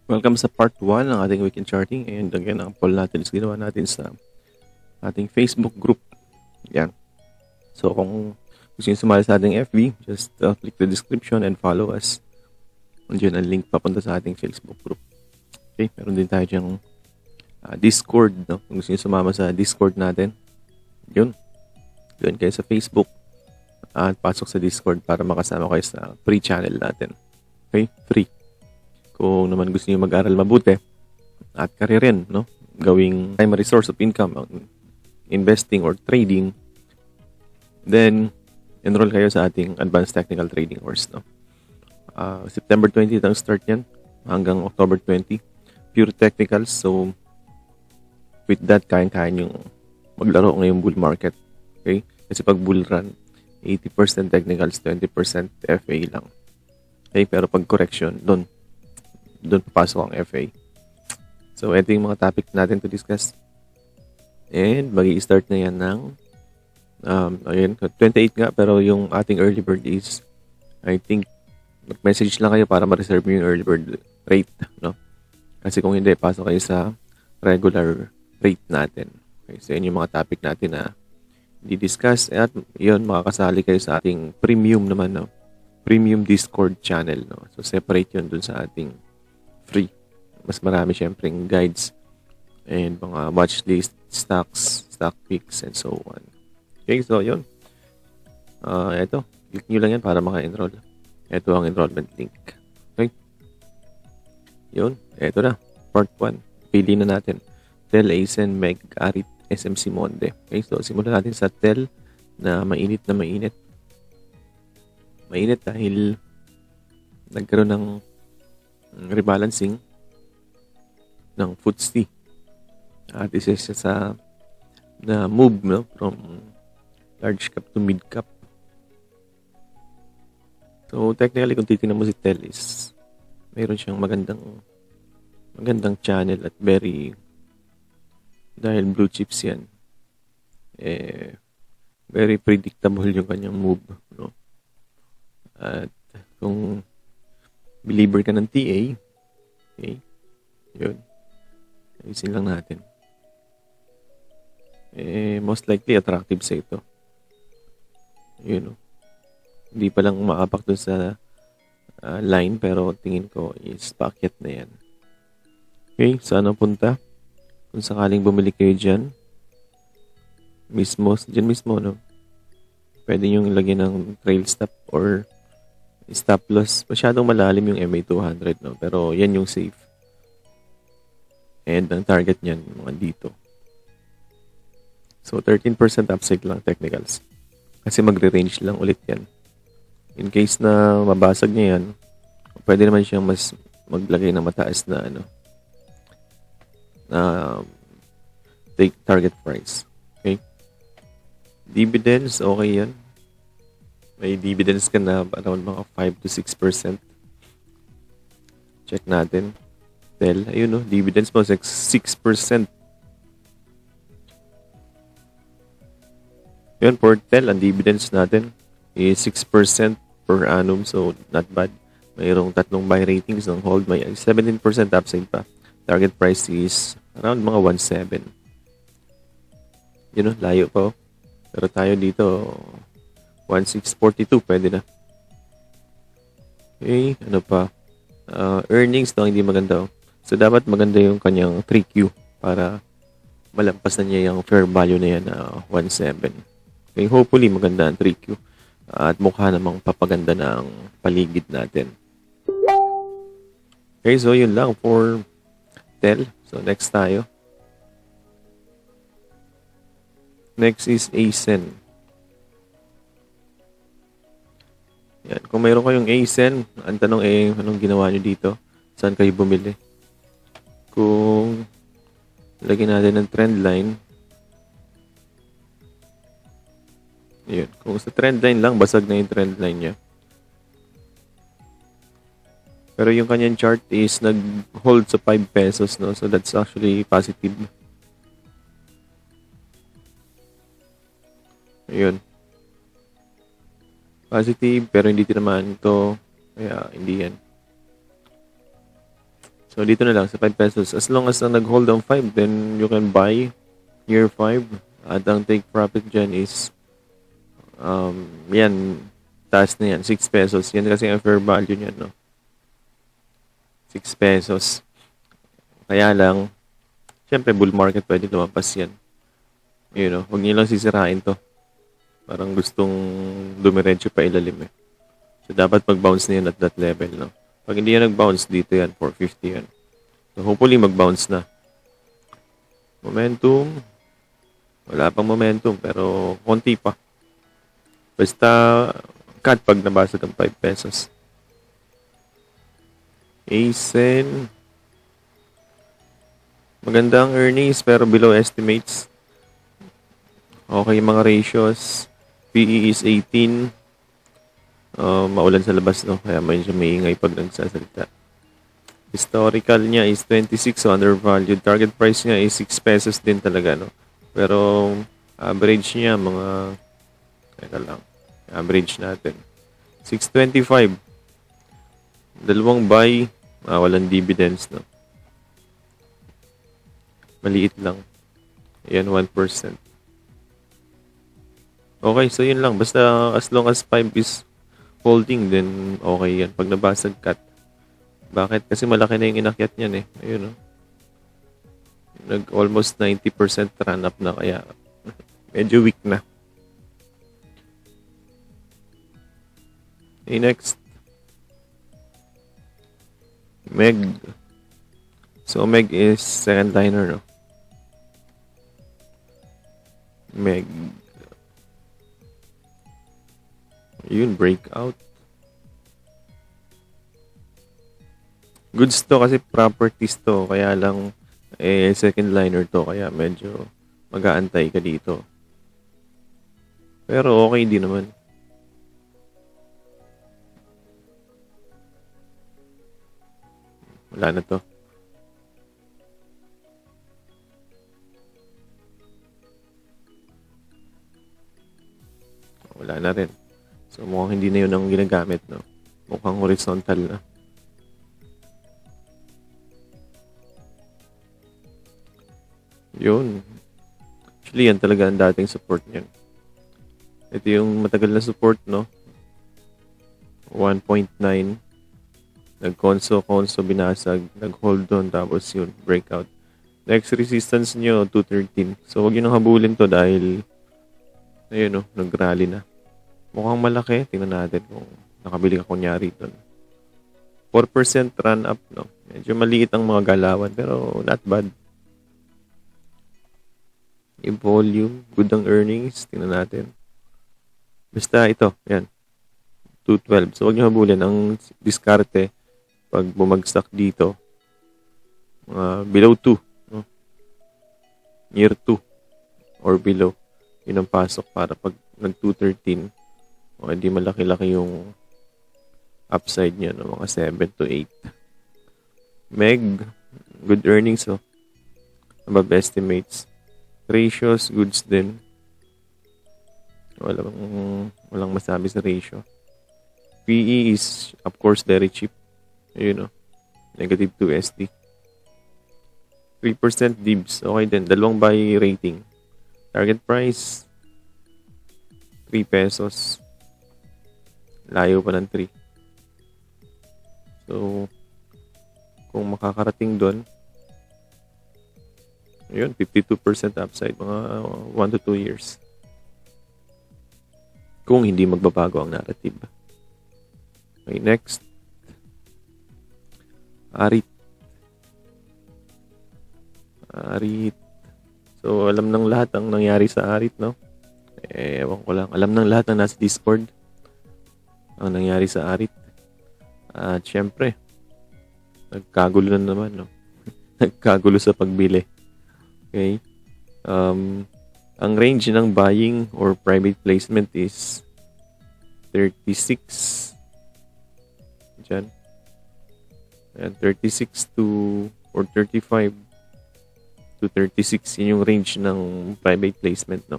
Welcome sa part 1 ng ating weekend charting. And again, ang poll natin is ginawa natin sa ating Facebook group. Yan. So kung gusto nyo sumali sa ating FB, just click the description and follow us. Nandiyan ang link papunta sa ating Facebook group. Okay, meron din tayo dyang Discord. No? Kung gusto nyo sumama sa Discord natin, yun. Doon kayo sa Facebook at pasok sa Discord para makasama kayo sa free channel natin. Okay, free. Kung naman gusto niyo mag-aral mabuti at karirin, no? Gawing primary source of income, investing or trading, then enroll kayo sa ating Advanced Technical Trading course, no? September 20 ang start yan hanggang October 20. Pure technicals. So, with that, kaya-kaya yung maglaro ngayong bull market. Okay? Kasi pag bull run, 80% technicals, 20% FA lang. Okay? Pero pag correction, doon papasok ang FA. So, ito yung mga topic natin to discuss. And magi-start na yan ng 28 nga, pero yung ating early bird is, I think, mag-message lang kayo para ma-reserve yung early bird rate, no? Kasi kung hindi, pasok kayo sa regular rate natin. Okay, so yun yung mga topic natin na di-discuss. At yun, makakasali kayo sa ating premium naman, no? Premium Discord channel, no? So, separate yun dun sa ating free. Mas marami syempreng guides and mga watch list, stocks, stock picks, and so on. Okay, so yun. Ito, click nyo lang yan para maka-enroll. Ito ang enrollment link. Okay? Yun, ito na. Part 1. Pili na natin. TEL, ASEN, MEG, ARIT, SMC Monde. Okay, so simulan natin sa TEL na mainit na mainit. Mainit dahil nagkaroon ng rebalancing ng FTSE. At isa siya sa na move, no, from large cap to mid cap. So technically kung titingnan mo si TEL is mayroon siyang magandang channel at dahil blue chips yan, very predictable yung kanyang move, no? At kung believer ka ng TA, okay, yun, ayusin lang natin. Most likely attractive sa ito. Yun, no? Hindi pa lang umaapak dun sa line, pero tingin ko is paakyat na yan. Okay, saan ang punta? Kung sakaling bumili kayo dyan, dyan mismo, no? Pwede nyo ilagay ng trail stop or stop loss. Masyadong malalim yung MA200, no? Pero yan yung safe. And ang target niyan, mga dito. So, 13% upside lang technicals. Kasi magre-range lang ulit yan. In case na mabasag niya yan, pwede naman siyang mas maglagay ng mataas na take target price. Okay? Dividends, okay yan. May dividends ka na around mga 5 to 6%. Check natin. TEL, ayun, no? Dividends mo 6%. Yun, for TEL, ang dividends natin is 6% per annum. So, not bad. Mayroong 3 buy ratings ng hold. May 17% upside pa. Target price is around mga 1.7. Yun, no? Layo pa, oh. Pero tayo dito, 1.642, pwede na. Okay, ano pa? Earnings na hindi maganda, oh. So, dapat maganda yung kanyang 3Q para malampas na niya yung fair value na yan na 1.7. Okay, hopefully maganda ang 3Q. At mukha namang papaganda ng paligid natin. Okay, so yun lang for TEL. So, next tayo. Next is ASEN. Yan. Kung mayroon kayong ASEN, ang tanong anong ginawa nyo dito? Saan kayo bumili? Kung lagyan natin ng trend line, yun. Kung sa trend line lang, basag na yung trend line niya. Pero yung kanyang chart is nag-hold sa 5 pesos, no? So that's actually positive. Ayun. Positive, pero hindi tinamaan ito. Kaya hindi yan. So, dito na lang sa 5 pesos. As long as na nag-hold ang 5, then you can buy year 5. At ang take profit dyan is, yan, taas na yan, 6 pesos. Yan kasi ang fair value niyan, no? 6 pesos. Kaya lang, syempre, bull market pwede lumampas yan. You know, huwag niyo lang sisirain to. Parang gustong dumiretso pa ilalim eh. So, dapat mag-bounce na yan at that level, no? Pag hindi yan nag-bounce, dito yan, 450 yan. So, hopefully, mag-bounce na. Momentum. Wala pang momentum, pero konti pa. Basta, cut pag nabasag ang 5 pesos. ASEN. Maganda ang earnings, pero below estimates. Okay yung mga ratios. PE is 18. Maulan sa labas, no? Kaya medyo maingay pag nagsasalita. Historical niya is 26, so undervalued. Target price niya is 6 pesos din talaga, no? Pero average niya mga teka lang. Average natin. 6.25. Dalawang buy, walang dividends, no? Maliit lang. Ayan, 1%. Okay, so yun lang. Basta as long as 5 is holding, then okay yan. Pag nabasag cut. Bakit? Kasi malaki na yung inakyat niyan eh. Ayun, no? Nag-almost 90% run up na, kaya medyo weak na. Okay, next. MEG. So, MEG is second liner, no? MEG. Yun, breakout. Goods to kasi properties to. Kaya lang, second liner to. Kaya medyo mag-aantay ka dito. Pero okay din naman. Wala na to. Wala na rin. So, mukhang hindi na yun ang ginagamit, no? Mukhang horizontal na. Yun. Actually, yan talaga ang dating support niyan. Ito yung matagal na support, no? 1.9. Nag-conso binasag. Nag-hold on, tapos yun, breakout. Next resistance nyo, 213. So, huwag yun nang habulin to dahil, ayun, no, nag-rally na. Mukhang malaki. Tingnan natin kung nakabili ka kunyari doon. 4% run up, no? Medyo maliit ang mga galawan, pero not bad. Yung volume, good ang earnings. Tingnan natin. Basta ito, yan. 212. So, huwag nyo habulin. Ang diskarte, pag bumagsak dito, below 2. No? Near 2 or below. Yun ang pasok para pag nag-213, o hindi malaki-laki yung upside niya, no? Mga 7 to 8. MEG, good earnings, oh. Above estimates. Ratios, goods din. Walang masabi sa ratio. PE is, of course, very cheap. Ayun, no? Negative 2 SD. 3% dibs. Okay din. Dalawang buy rating. Target price, 3 pesos. Layo pa ng 3. So, kung makakarating doon, ayun, 52% upside, mga 1 to 2 years. Kung hindi magbabago ang narrative. Okay, next. Arit. So, alam ng lahat ang nangyari sa Arit, no? Ewan ko lang. Alam ng lahat na nasa Discord ang nangyari sa Arit. At syempre, nagkagulo na naman, no? Nagkagulo sa pagbili. Okay? Ang range ng buying or private placement is 36. Diyan. Ayan, 36 to or 35 to 36. Yun yung range ng private placement, no?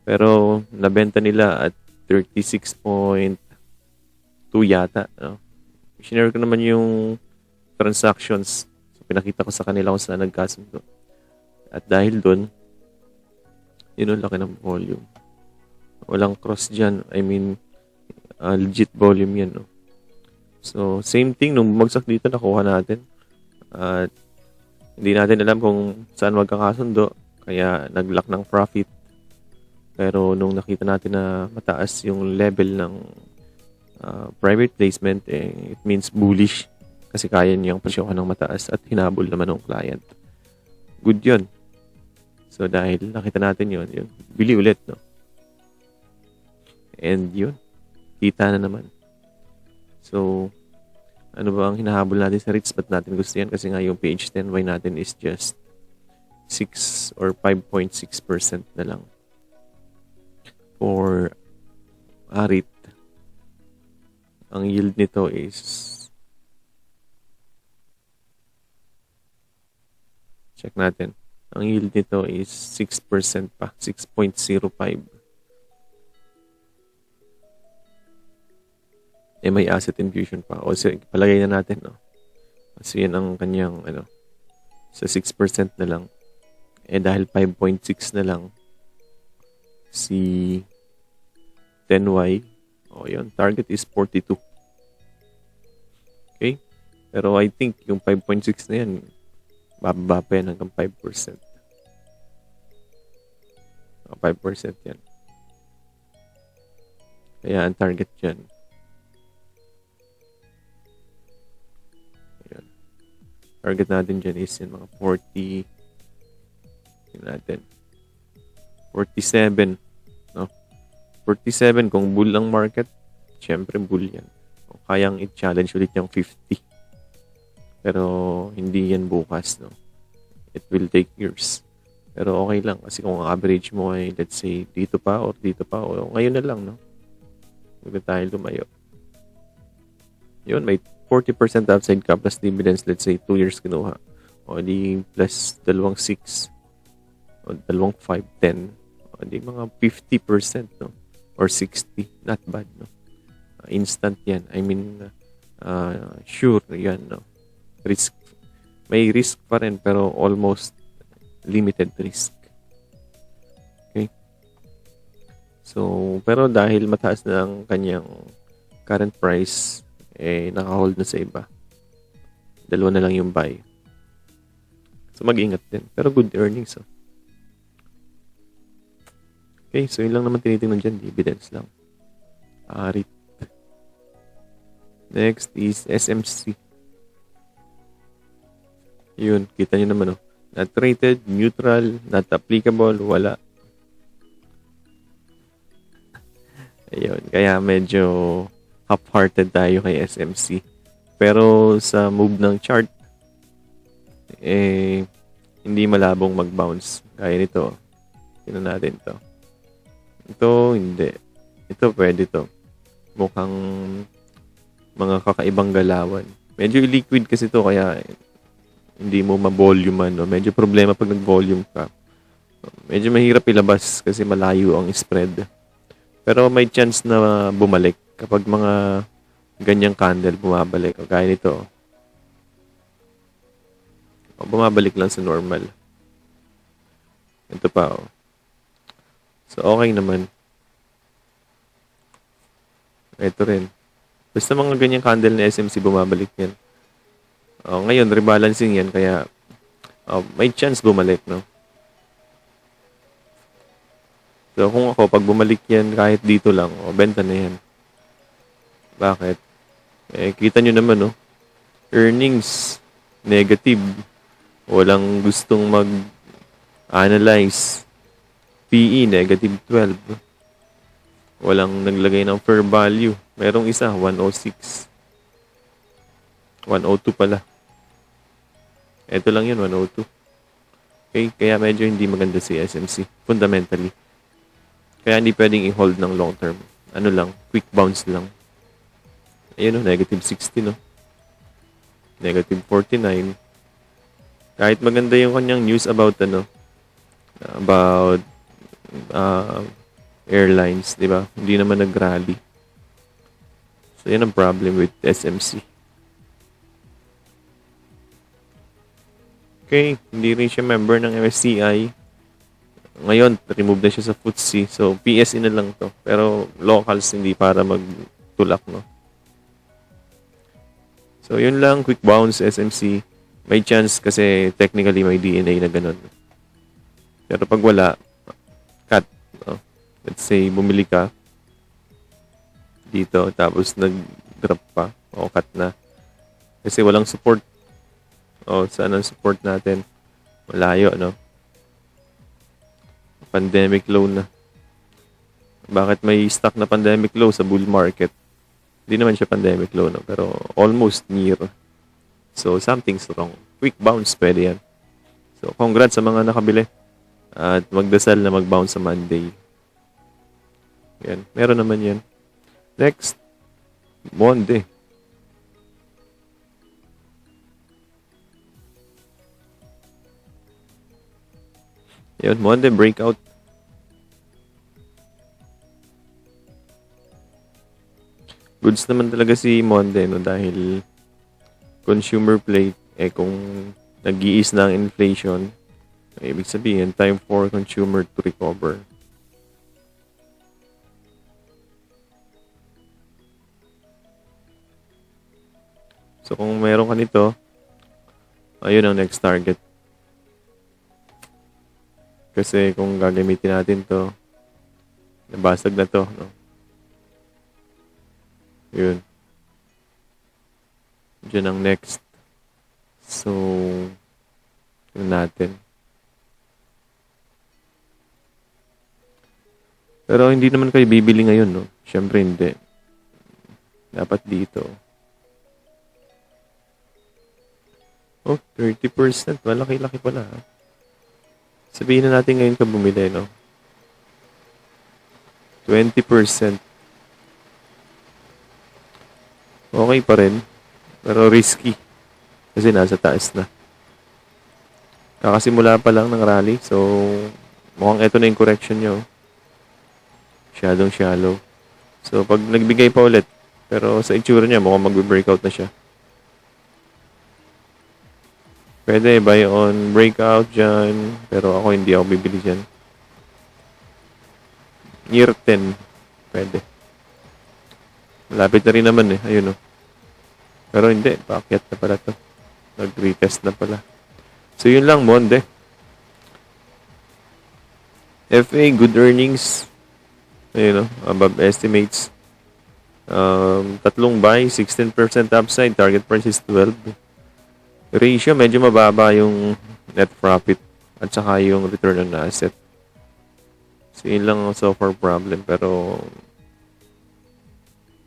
Pero nabenta nila at 36.2 yata, no? Sinare ko naman yung transactions. pinakita ko sa kanila kung saan nagkasundo. At dahil doon, laki ng volume. Walang cross dyan. I mean, legit volume yan, no? So, same thing, nung bumagsak dito, nakuha natin. At hindi natin alam kung saan magkakasundo, kaya nag-lock ng profit. Pero nung nakita natin na mataas yung level ng private placement, it means bullish. Kasi kaya niyang presyohan ng mataas at hinabol naman ng client. Good yun. So, dahil nakita natin yun, bili ulit, no? And yun, kita na naman. So, ano ba ang hinahabol natin sa REITs? Ba't natin gusto yan? Kasi nga yung PH10Y natin is just 6 or 5.6% na lang for REIT. Ang yield nito is check natin. Ang yield nito is 6% pa. 6.05. May asset infusion pa. O so, palagay na natin, no? Kasi yan ang kanyang, sa 6% na lang. Dahil 5.6 na lang, si 10Y, yun, target is 42. Okay? Pero I think yung 5.6 na yan, bababa pa yan hanggang 5%. 5% yan. Kaya ang target dyan, target natin dyan is yung mga 40, natin 47, no? 47 kung bull ang market, syempre bull yan. O kayang i-challenge ulit yung 50. Pero hindi yan bukas, no? It will take years. Pero okay lang kasi kung ang average mo ay let's say dito pa o ngayon na lang, no? Huwag tayo lumayo. Yun, may 40% upside ka plus dividends, let's say 2 years kinuha. O di plus 2.6 o 2.5, 10. O di mga 50%, no? Or 60. Not bad, no? Instant yan. I mean, sure yan, no? Risk. May risk pa rin pero almost limited risk. Okay? So, pero dahil mataas na ang kanyang current price, naka-hold na sa iba. 2 na lang yung buy. So, mag-ingat din. Pero good earnings, oh. Okay, so yun lang naman tinitingnan dyan. Dividends lang. REIT. Next is SMC. Yun, kita nyo naman, oh. Not rated, neutral, not applicable, wala. Ayun, kaya medyo half-hearted tayo kay SMC. Pero sa move ng chart, hindi malabong mag-bounce. Gaya nito. Tingnan natin to. Ito, hindi. Ito, pwede to. Mukhang mga kakaibang galawan. Medyo liquid kasi to, kaya hindi mo ma-volume, no? Medyo problema pag nag-volume ka. Medyo mahirap ilabas kasi malayo ang spread. Pero may chance na bumalik kapag mga ganyang candle bumabalik. O kaya nito. Bumabalik lang sa normal. Ito pa, oh. So, okay naman. Ito rin. Basta mga ganyang candle na SMC, bumabalik yan. Ngayon, rebalancing yan, kaya may chance bumalik, no? So, kung ako, pag bumalik yan, kahit dito lang, benta na yan. Bakit? Kita nyo naman, no? Earnings, negative. Walang gustong mag-analyze. PE, negative 12. Walang naglagay ng fair value. Merong isa, 106. 102 pala. Ito lang yun, 102. Okay, kaya medyo hindi maganda si SMC, fundamentally. Kaya hindi pwedeng i-hold ng long term. Ano lang, quick bounce lang. Ayun, no, negative 60, no? Negative 49. Kahit maganda yung kanyang news about, about airlines, di ba? Hindi naman nag-rally. So, yan ang problem with SMC. Okay, hindi rin siya member ng MSCI. Ngayon, remove na siya sa FTSE. So, PSE na lang to. Pero locals hindi para magtulak, no? So, yun lang. Quick bounce, SMC. May chance kasi technically may DNA na ganun. Pero pag wala, cut. No? Let's say, bumili ka dito, tapos nag-drop pa. O, cut na. Kasi walang support. O, saan ang support natin? Malayo, no? Pandemic low na. Bakit may stock na pandemic low sa bull market? Hindi naman siya pandemic low, no? Pero almost near. So, something's wrong. Quick bounce, pwede yan. So, congrats sa mga nakabili. At magdasal na mag-bounce sa Monday. Yan. Meron naman yan. Next. Monday. Yan. Monday breakout. Goods naman talaga si Monday, no? Dahil consumer play, kung nag-iis na ang inflation, ibig sabihin, time for consumer to recover. So, kung meron ka nito, ayun ang next target. Kasi kung gagamitin natin to, nabasag na to, no? Yun. Diyan ang next. So, yun natin. Pero hindi naman kayo bibili ngayon, no? Siyempre hindi. Dapat dito. Oh, 30%. Malaki-laki pala. Ha? Sabihin na natin ngayon ka bumili, no? 20%. Okay pa rin. Pero risky. Kasi nasa taas na. Kakasimula pa lang ng rally. So, mukhang ito na yung correction nyo. Masyadong shallow. So, pag nagbigay pa ulit, pero sa itsura niya, mukhang mag-breakout na siya. Pwede, buy on breakout dyan. Pero ako, hindi ako bibili dyan. Year 10. Pwede. Malapit na rin naman eh. Ayun oh. Pero hindi. Paakyat na pala to. Nag-retest na pala. So, yun lang, Monde. FA, good earnings. Ayun oh. Above estimates. Tatlong buy, 16% upside. Target price is 12. Ratio, medyo mababa yung net profit at saka yung return on asset. So, yun lang ang so far problem. Pero,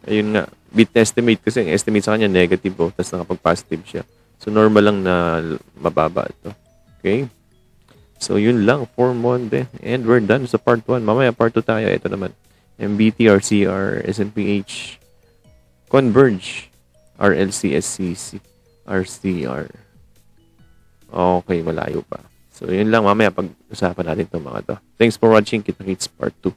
ayun nga, beat estimate kasi ang estimate sa kanya negative oh, tapos nakapag-positive siya. So, normal lang na mababa ito. Okay? So, yun lang for Monde. And we're done sa part 1. Mamaya, part 2 tayo. Ito naman. MBT, RCR, SNPH, Converge, RLCSCC, RCR. Okay, malayo pa. So, yun lang. Mamaya, pag-usapan natin itong mga to. Thanks for watching. Kita-kits part 2.